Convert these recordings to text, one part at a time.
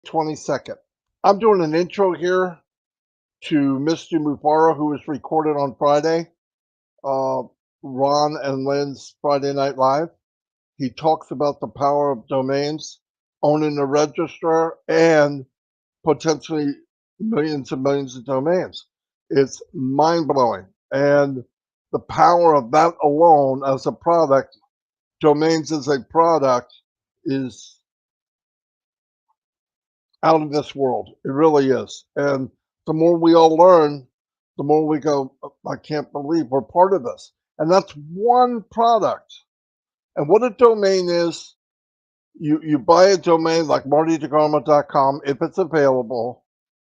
22nd. I'm doing an intro here to Mr. Mufareh, who was recorded on Friday, uh, Ron and Lynn's Friday Night Live. He talks about the power of domains, owning a registrar, and potentially millions and millions of domains. It's mind blowing. And the power of that alone as a product, domains as a product, is out of this world. It really is. And the more we all learn, the more we go, I can't believe we're part of this. And that's one product. And what a domain is, you buy a domain like martydegarmo.com if it's available,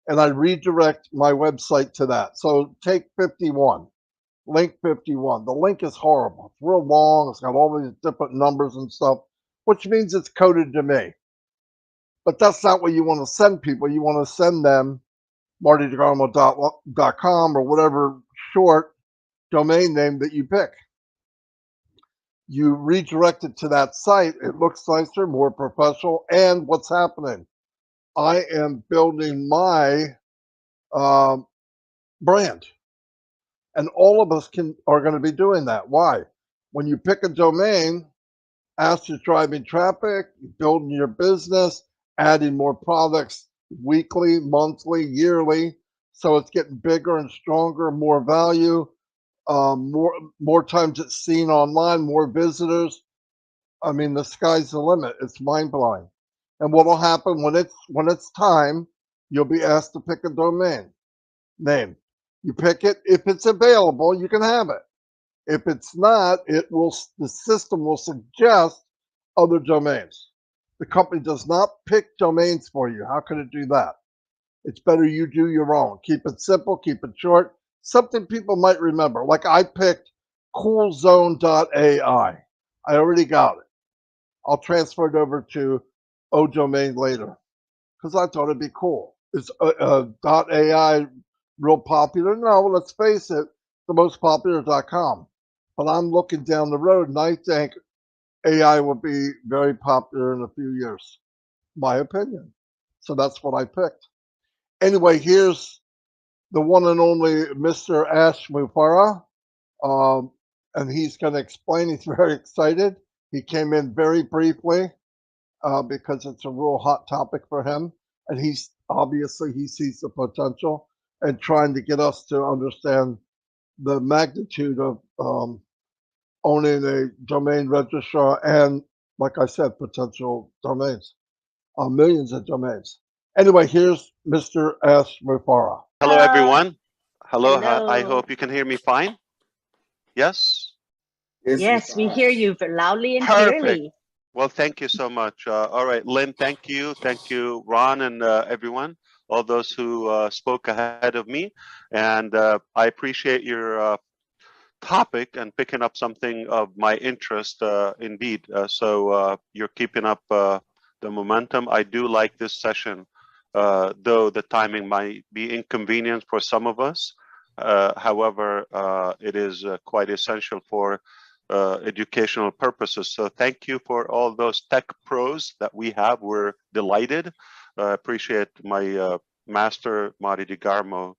and I redirect my website to that. So take 51, link 51. The link is horrible. It's real long. It's got all these different numbers and stuff, which means it's coded to me. But that's not what you want to send people. You want to send them martydegarmo.com or whatever short domain name that you pick. You redirect it to that site. It looks nicer, more professional. And what's happening? I am building my brand, and all of us are going to be doing that. Why? When you pick a domain, as you're driving traffic, building your business, adding more products weekly, monthly, yearly, so it's getting bigger and stronger, more value, more times it's seen online, more visitors. I mean, the sky's the limit. It's mind blowing. And what will happen when it's time? You'll be asked to pick a domain name. You pick it. If it's available, you can have it. If it's not, the system will suggest other domains. The company does not pick domains for you. How can it do that? It's better you do your own. Keep it simple, keep it short. Something people might remember. Like I picked coolzone.ai. I already got it. I'll transfer it over to ODomain later because I thought it'd be cool. Is .ai real popular? No, let's face it, the most popular is .com. But I'm looking down the road, and I think AI will be very popular in a few years. My opinion. So that's what I picked. Anyway, here's the one and only Mr. Ash Mufareh, um, and he's going to explain. He's very excited. He came in very briefly because it's a real hot topic for him, and he sees the potential and trying to get us to understand the magnitude of owning a domain registrar and, like I said, potential domains, millions of domains. Anyway, here's Mr. S. Mufareh. Hello, everyone. Hello. I Hello. hope you can hear me fine. Yes? Yes, we hear you loudly and Perfect. clearly. Well, thank you so much. All right, Lynn, thank you. Thank you, Ron, and everyone, all those who spoke ahead of me. And I appreciate your topic and picking up something of my interest, indeed. So you're keeping up the momentum. I do like this session, though the timing might be inconvenient for some of us. However, it is quite essential for educational purposes. So thank you for all those tech pros that we have. We're delighted. Appreciate my master, Mari DiGarmo,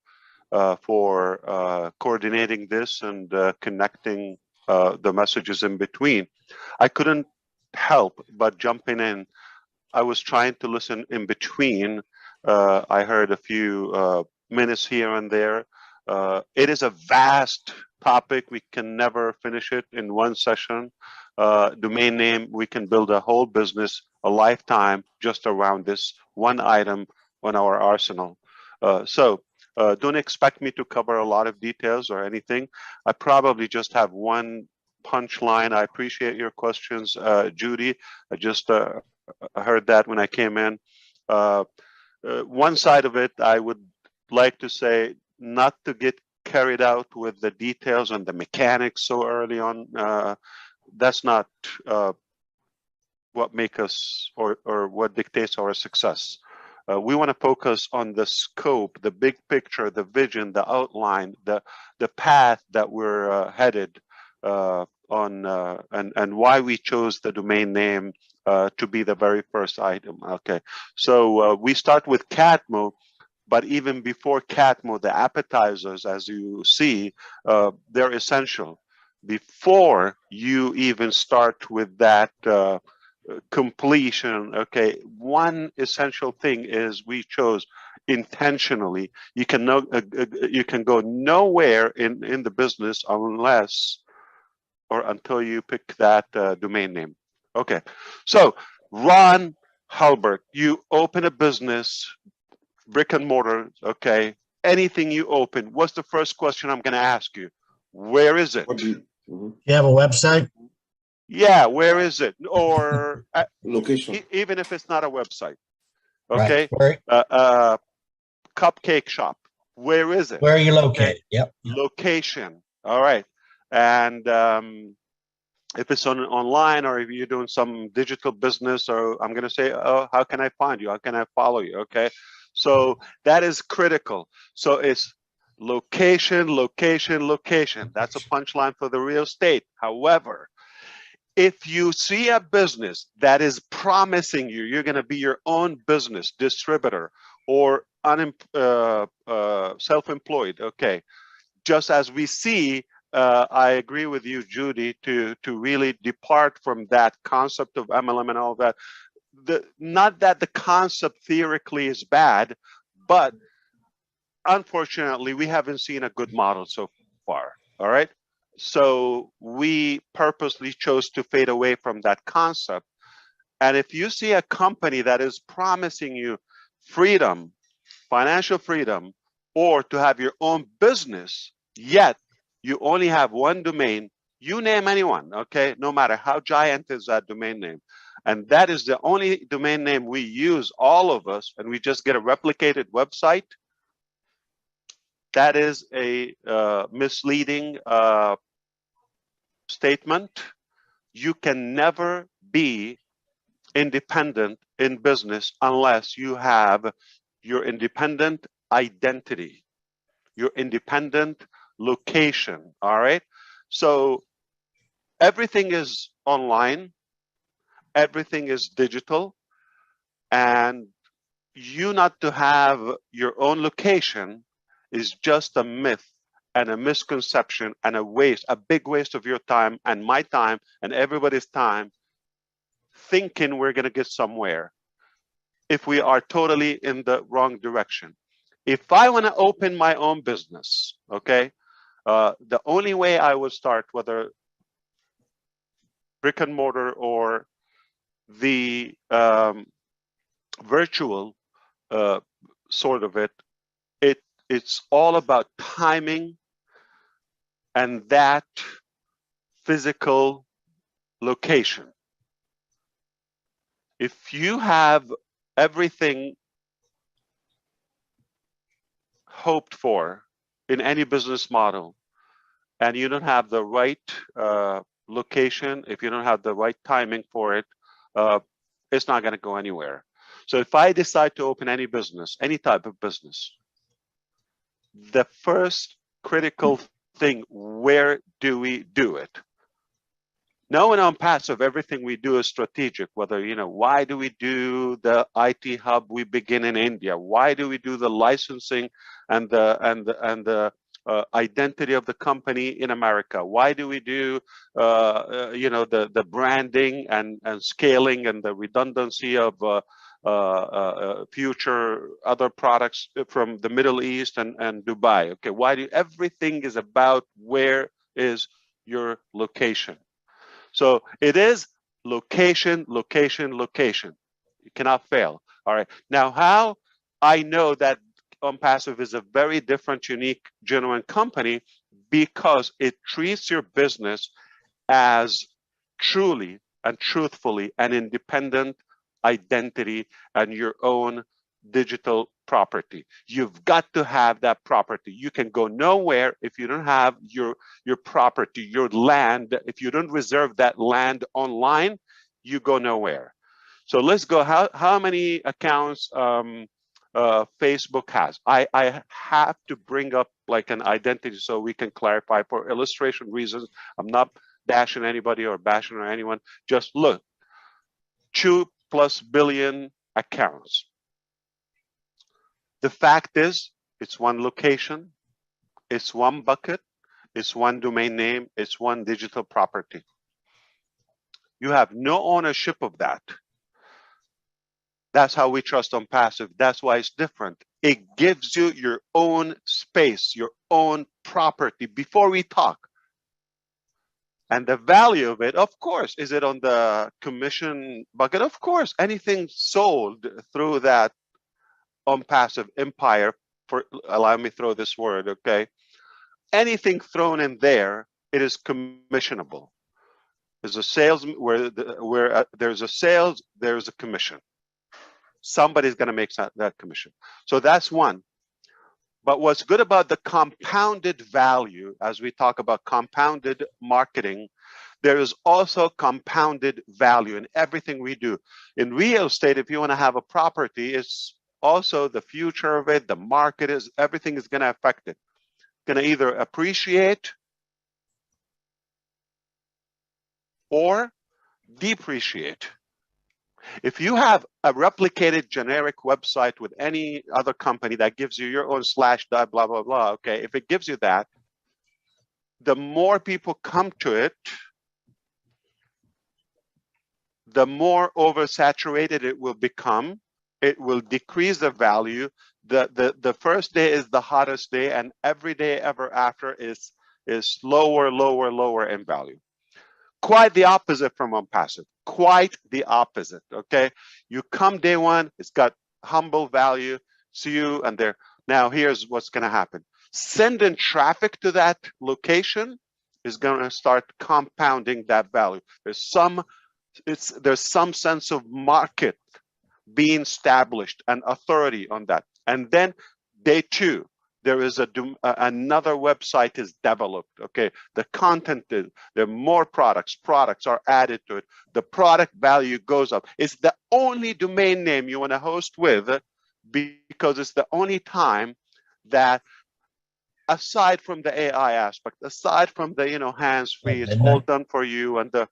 for coordinating this and connecting the messages in between. I couldn't help but jumping in. I was trying to listen in between. I heard a few minutes here and there. It is a vast topic. We can never finish it in one session. Domain name, we can build a whole business, a lifetime just around this one item on our arsenal. So don't expect me to cover a lot of details or anything. I probably just have one punchline. I appreciate your questions, Judy. I just heard that when I came in. Uh, one side of it, I would like to say not to get carried out with the details and the mechanics so early on. That's not what makes us or what dictates our success. We want to focus on the scope, the big picture, the vision, the outline, the path that we're headed on, and why we chose the domain name to be the very first item. Okay, so we start with Catmo, but even before Catmo, the appetizers, as you see, they're essential. Before you even start with that completion, okay, one essential thing is we chose intentionally. You can go nowhere in the business unless or until you pick that domain name. Okay, so Ron Halbert, you open a business, brick and mortar, okay, anything you open, what's the first question I'm going to ask you? Where is it? You have a website? Yeah, where is it? Or Location. even if it's not a website, okay? Right. Cupcake shop, where is it? Where are you located? Okay. Yep. Location, all right. And if it's online, or if you're doing some digital business, or I'm going to say, oh, how can I find you? How can I follow you? Okay. So that is critical. So it's location, location, location. That's a punchline for the real estate. However, if you see a business that is promising you're going to be your own business distributor or self-employed, okay, just as we see, I agree with you, Judy, to really depart from that concept of MLM and all that. Not that the concept theoretically is bad, but unfortunately, we haven't seen a good model so far. All right. So we purposely chose to fade away from that concept. And if you see a company that is promising you freedom, financial freedom, or to have your own business, yet you only have one domain, you name anyone, okay? No matter how giant is that domain name. And that is the only domain name we use, all of us, and we just get a replicated website. That is a misleading statement. You can never be independent in business unless you have your independent identity, your independent location, all right? So everything is online, everything is digital, and you not to have your own location is just a myth and a misconception and a waste, a big waste of your time and my time and everybody's time thinking we're going to get somewhere if we are totally in the wrong direction. If I want to open my own business, okay, the only way I would start, whether brick and mortar or the virtual sort of it's all about timing and that physical location. If you have everything hoped for in any business model and you don't have the right location, if you don't have the right timing for it, it's not going to go anywhere. So if I decide to open any business, any type of business, the first critical thing, where do we do it? Now in ONPASSIVE, everything we do is strategic. Whether, you know, why do we do the IT hub we begin in India? Why do we do the licensing and the identity of the company in America? Why do we do you know, the branding and scaling and the redundancy of future other products from the Middle East and Dubai? Okay, why do everything is about where is your location? So it is location, location, location. You cannot fail. All right. Now, how I know that ONPASSIVE is a very different, unique, genuine company, because it treats your business as truly and truthfully an independent identity and your own digital property. You've got to have that property. You can go nowhere if you don't have your property, your land. If you don't reserve that land online, you go nowhere. So let's go. How many accounts Facebook has? I have to bring up like an identity so we can clarify for illustration reasons. I'm not bashing anybody or bashing or anyone. Just look. 2+ billion accounts. The fact is, it's one location, it's one bucket, it's one domain name, it's one digital property. You have no ownership of that. That's how we trust ONPASSIVE. That's why it's different. It gives you your own space, your own property before we talk. And the value of it, of course, is it on the commission bucket? Of course, anything sold through that ONPASSIVE empire, for allow me to throw this word, okay? Anything thrown in there, it is commissionable. There's a sales where there's a sales, there's a commission. Somebody's going to make that commission. So that's one. But what's good about the compounded value, as we talk about compounded marketing, there is also compounded value in everything we do. In real estate, if you want to have a property, it's also the future of it, the market is, everything is going to affect it. Going to either appreciate or depreciate. If you have a replicated generic website with any other company that gives you your own / blah, blah, blah, okay, if it gives you that, the more people come to it, the more oversaturated it will become. It will decrease the value. The first day is the hottest day, and every day ever after is lower, lower, lower in value. Quite the opposite from ONPASSIVE. Quite the opposite, okay? You come day one, it's got humble value, see you, and there. Now here's what's gonna happen. Sending traffic to that location is gonna start compounding that value. There's some sense of market being established and authority on that. And then day two, there is another website is developed, okay? The content is, there are more products are added to it. The product value goes up. It's the only domain name you wanna host with because it's the only time that, aside from the AI aspect, aside from the, hands-free, it's all done for you, and the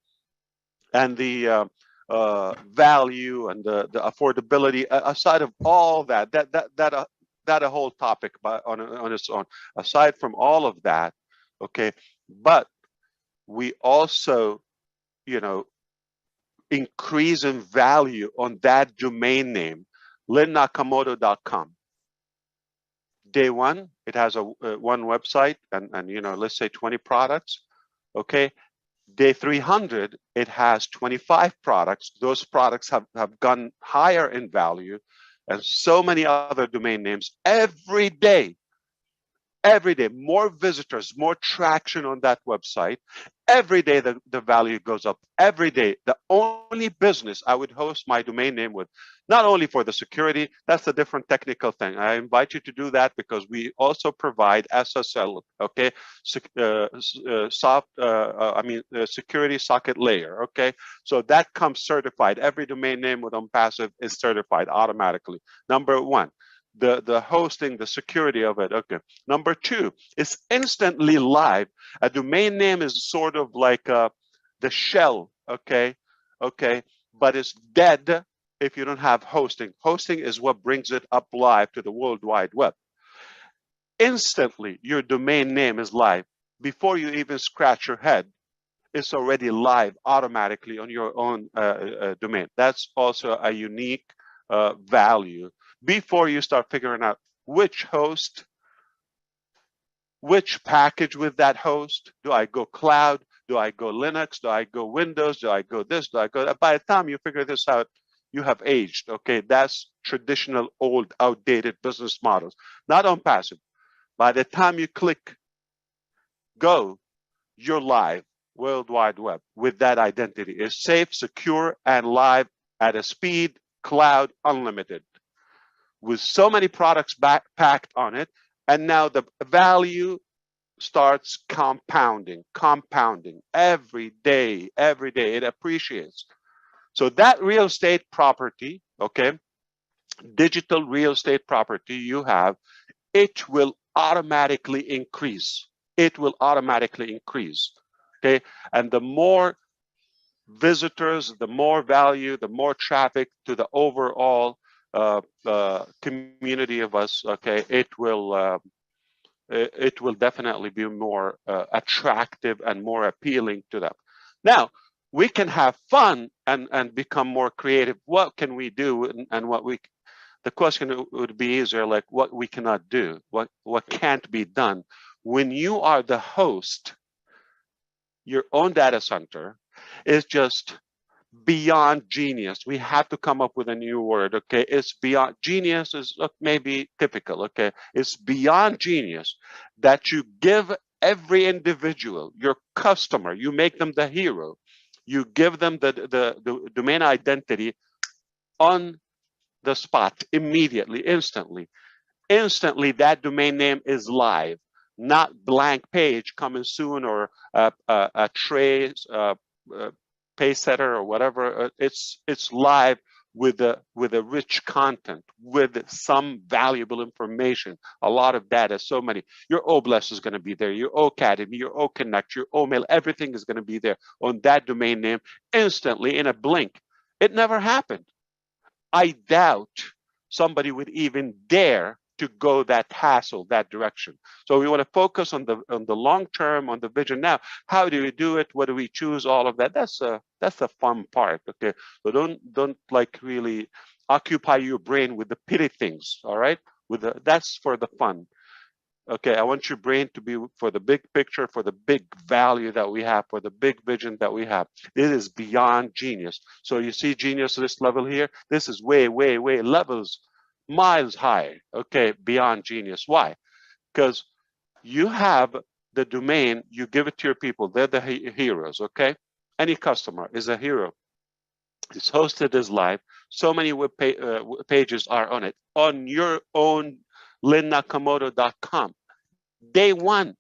value and the affordability, aside of all that a whole topic on its own. Aside from all of that, okay, but we also, increase in value on that domain name, linnakamoto.com. Day one, it has one website and let's say 20 products, okay. Day 300, it has 25 products. Those products have gone higher in value, and so many other domain names. Every day, more visitors, more traction on that website. Every day the value goes up. Every day. The only business I would host my domain name with, not only for the security, that's a different technical thing. I invite you to do that because we also provide SSL, okay, security socket layer, okay. So that comes certified. Every domain name with ONPASSIVE is certified automatically. Number one. The hosting, the security of it, okay. Number two, it's instantly live. A domain name is sort of like the shell, okay, but it's dead if you don't have hosting. Hosting is what brings it up live to the World Wide Web. Instantly, your domain name is live. Before you even scratch your head, it's already live automatically on your own domain. That's also a unique value. Before you start figuring out which host, which package with that host, do I go cloud, do I go Linux, do I go Windows, do I go this, do I go that? By the time you figure this out, you have aged, okay? That's traditional, old, outdated business models, not ONPASSIVE. By the time you click go, you're live, World Wide Web, with that identity. It's safe, secure, and live at a speed, cloud, unlimited, with so many products packed on it. And now the value starts compounding every day, it appreciates. So that real estate property, okay, digital real estate property you have, it will automatically increase. It will automatically increase, okay? And the more visitors, the more value, the more traffic to the overall community of us. Okay, it will definitely be more attractive and more appealing to them. Now, we can have fun and become more creative. What can we do, and what we? The question would be easier, like what we cannot do, what can't be done. When you are the host, your own data center is just beyond genius. We have to come up with a new word. Okay, it's beyond genius is maybe typical. Okay, it's beyond genius that you give every individual, your customer, you make them the hero, you give them the domain identity on the spot, immediately, instantly. That domain name is live, not blank page coming soon, or a trace pay setter or whatever. It's live with a rich content, with some valuable information, a lot of data, so many. Your OBLES is going to be there, your OAcademy, your OConnect, your OMail, everything is going to be there on that domain name instantly, in a blink. It never happened. I doubt somebody would even dare to go that hassle, that direction. So we want to focus on the long term, on the vision. Now, how do we do it? What do we choose? All of that. That's the fun part. Okay. So don't like really occupy your brain with the pity things. All right. That's for the fun. Okay, I want your brain to be for the big picture, for the big value that we have, for the big vision that we have. It is beyond genius. So you see genius at this level here? This is way, way, way levels, miles high. Okay, beyond genius. Why? Because you have the domain, you give it to your people. They're the heroes, okay? Any customer is a hero. It's hosted as live. So many web pages are on it. On your own lynnakamoto.com. Day one,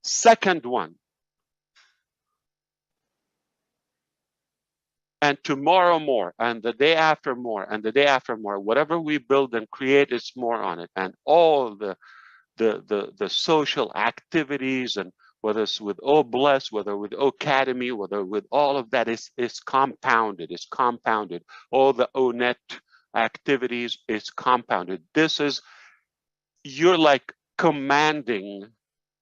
second one, and tomorrow more, and the day after more, and the day after more. Whatever we build and create is more on it, and all the social activities, and whether it's with OBLES, whether with OAcademy, whether with all of that is compounded. It's compounded. All the ONET activities is compounded. This is, you're like commanding,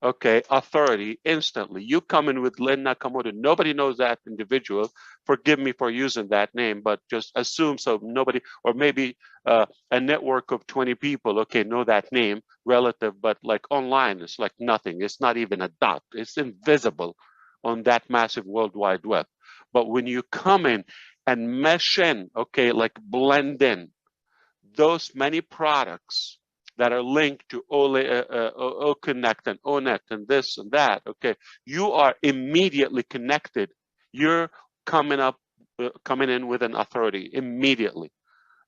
okay, authority instantly. You come in with Lynn Nakamoto. Nobody knows that individual. Forgive me for using that name, but just assume so. Nobody, or maybe a network of 20 people, okay, know that name relative, but like online, it's like nothing. It's not even a dot. It's invisible on that massive World Wide Web. But when you come in and mesh in, okay, like blend in those many products that are linked to OConnect and ONET and this and that, okay, you are immediately connected. You're coming in with an authority immediately.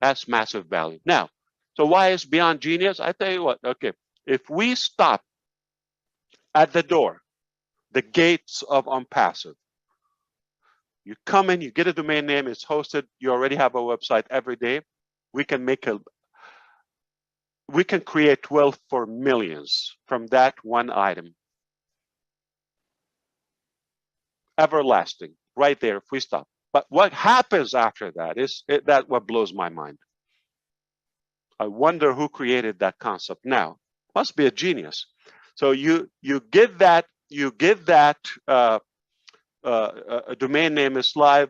That's massive value. Now, so why is beyond genius? I tell you what, okay, if we stop at the door, the gates of ONPASSIVE, you come in, you get a domain name, it's hosted, you already have a website every day. We can create wealth for millions from that one item. Everlasting, right there if we stop. But what happens after that is that what blows my mind. I wonder who created that concept. Now, must be a genius. So you give that a domain name is live.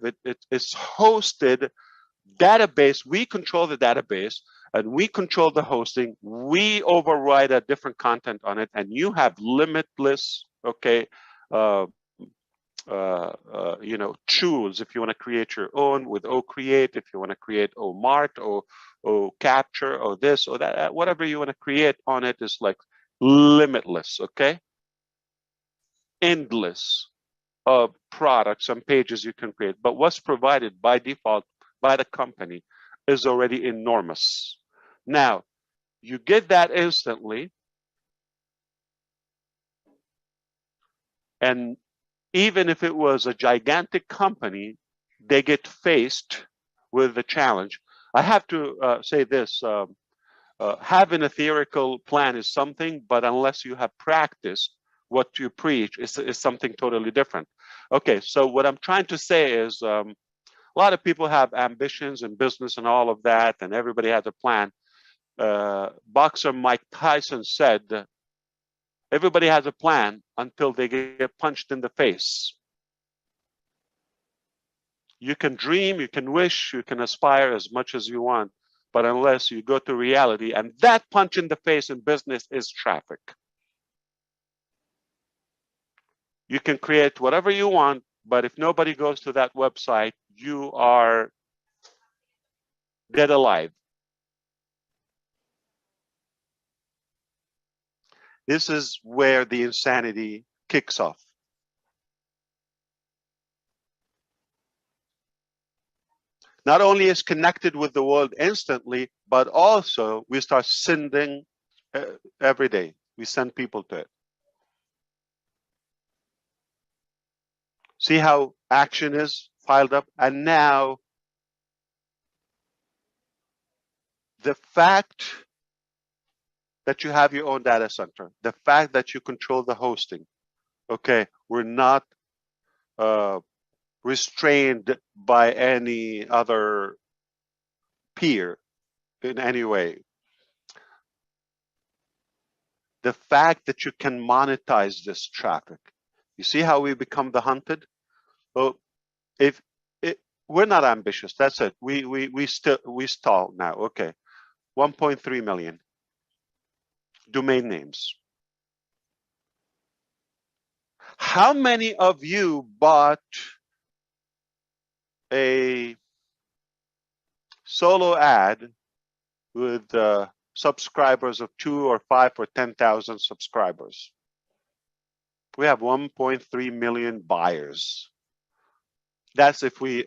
It's hosted database. We control the database. And we control the hosting. We override a different content on it, and you have limitless, okay, tools. If you want to create your own with OCreate, if you want to create OMart or OCapture or this or that, whatever you want to create on it is like limitless, okay, endless products and pages you can create. But what's provided by default by the company is already enormous. Now, you get that instantly, and even if it was a gigantic company, they get faced with the challenge. I have to say this, having a theoretical plan is something, but unless you have practice, what you preach is something totally different. Okay, so what I'm trying to say is a lot of people have ambitions in business and all of that, and everybody has a plan. Boxer Mike Tyson said, everybody has a plan until they get punched in the face. You can dream, you can wish, you can aspire as much as you want, but unless you go to reality, and that punch in the face in business is traffic. You can create whatever you want, but if nobody goes to that website, you are dead alive. This is where the insanity kicks off. Not only is connected with the world instantly, but also we start sending every day. We send people to it. See how action is piled up? And now the fact that you have your own data center, the fact that you control the hosting, okay, we're not restrained by any other peer in any way. The fact that you can monetize this traffic. You see how we become the hunted? Well, we're not ambitious, that's it. We stall now. Okay, 1.3 million domain names. How many of you bought a solo ad with subscribers of 2 or 5 or 10,000 subscribers? We have 1.3 million buyers. That's if we're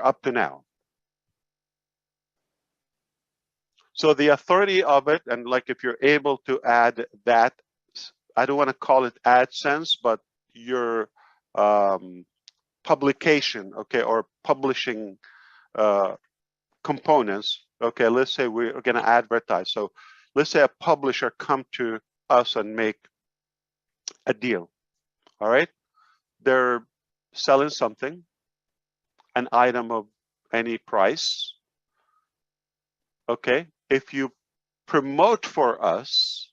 up to now. So the authority of it, and like if you're able to add that, I don't want to call it AdSense, but your publication, okay, or publishing components. Okay, let's say we're going to advertise. So let's say a publisher come to us and make a deal. All right, they're selling something, an item of any price. Okay, if you promote for us,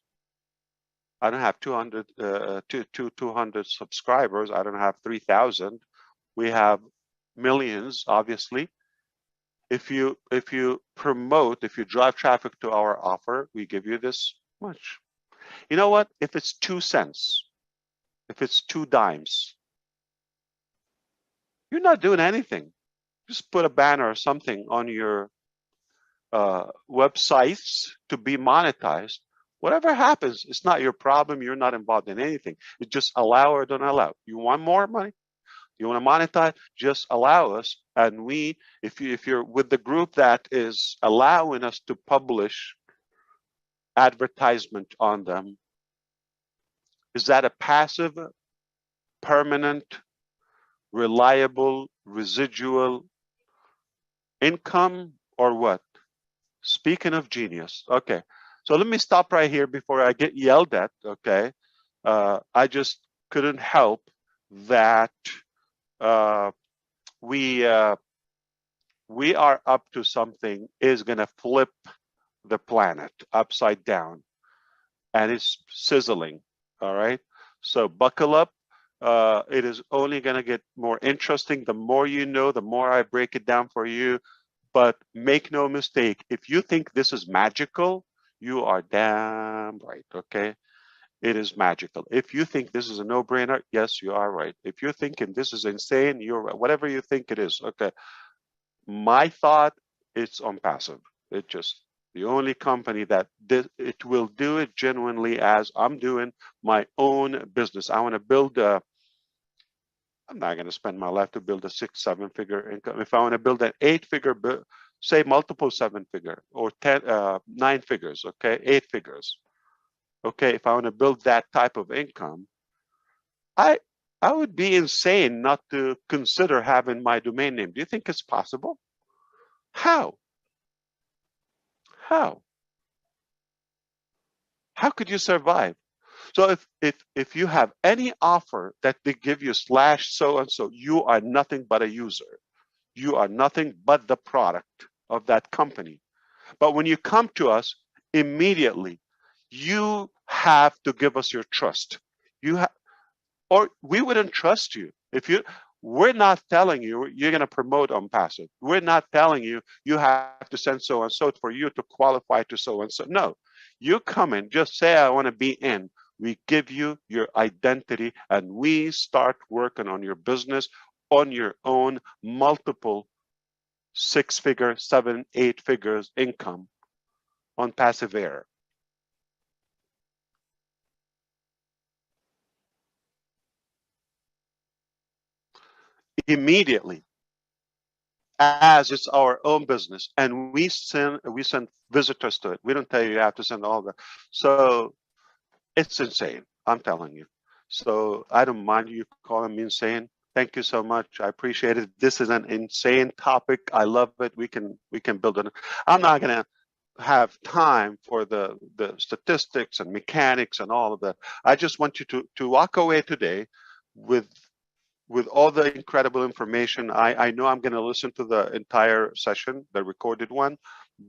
I don't have 200 subscribers. I don't have 3,000. We have millions, obviously. If you promote, if you drive traffic to our offer, we give you this much. You know what? If it's 2 cents, if it's 2 dimes, you're not doing anything. Just put a banner or something on your websites to be monetized. Whatever happens, it's not your problem. You're not involved in anything. It's just allow or don't allow. You want more money? You want to monetize? Just allow us. And we, if you're with the group that is allowing us to publish advertisement on them, is that a passive, permanent, reliable, residual income or what? Speaking of genius. Okay, so let me stop right here before I get yelled at. Okay, I just couldn't help that we are up to something is going to flip the planet upside down, and it's sizzling. All right, so buckle up. It is only going to get more interesting. The more you know, the more I break it down for you. But make no mistake, if you think this is magical, you are damn right, okay? It is magical. If you think this is a no-brainer, yes, you are right. If you're thinking this is insane, you're right. Whatever you think it is, okay? My thought, it's ONPASSIVE. It just, the only company that it will do it genuinely as I'm doing my own business. I want to build a, I'm not going to spend my life to build a 6-7 figure income. If I want to build an 8-figure, say multiple 7-figure or 9 figures, okay, 8 figures. Okay, if I want to build that type of income, I would be insane not to consider having my domain name. Do you think it's possible? How? How? How could you survive? So if you have any offer that they give you slash so and so, you are nothing but a user. You are nothing but the product of that company. But when you come to us, immediately, you have to give us your trust. Or we wouldn't trust you. We're not telling you you're going to promote ONPASSIVE. We're not telling you you have to send so and so for you to qualify to so and so. No, you come in, just say I want to be in. We give you your identity, and we start working on your business on your own, multiple 6-figure, 7, 8 figures income on passive air. Immediately, as it's our own business, and we send visitors to it. We don't tell you have to send all that. So it's insane, I'm telling you. So I don't mind you calling me insane. Thank you so much. I appreciate it. This is an insane topic. I love it. We can build it. I'm not gonna have time for the statistics and mechanics and all of that. I just want you to walk away today with all the incredible information. I know I'm going to listen to the entire session, the recorded one,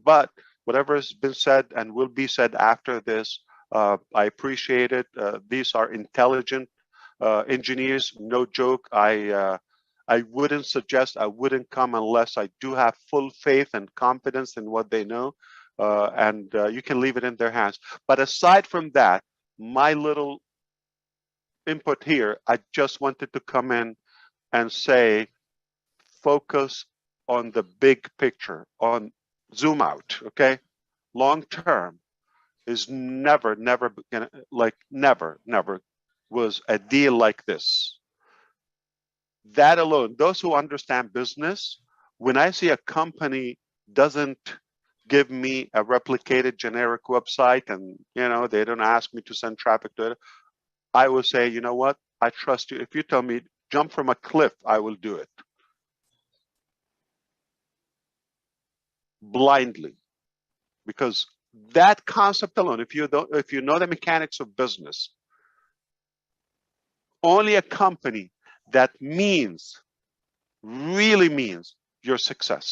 but whatever has been said and will be said after this, I appreciate it. These are intelligent engineers, no joke. I wouldn't suggest, I wouldn't come unless I do have full faith and confidence in what they know, and you can leave it in their hands. But aside from that, my little input here, I just wanted to come in and say, focus on the big picture, on zoom out, okay? Long term is never gonna, like never was a deal like this. That alone, those who understand business, when I see a company doesn't give me a replicated generic website and they don't ask me to send traffic to it, I will say, you know what? I trust you. If you tell me jump from a cliff, I will do it. Blindly. Because that concept alone, if you know the mechanics of business, only a company that really means your success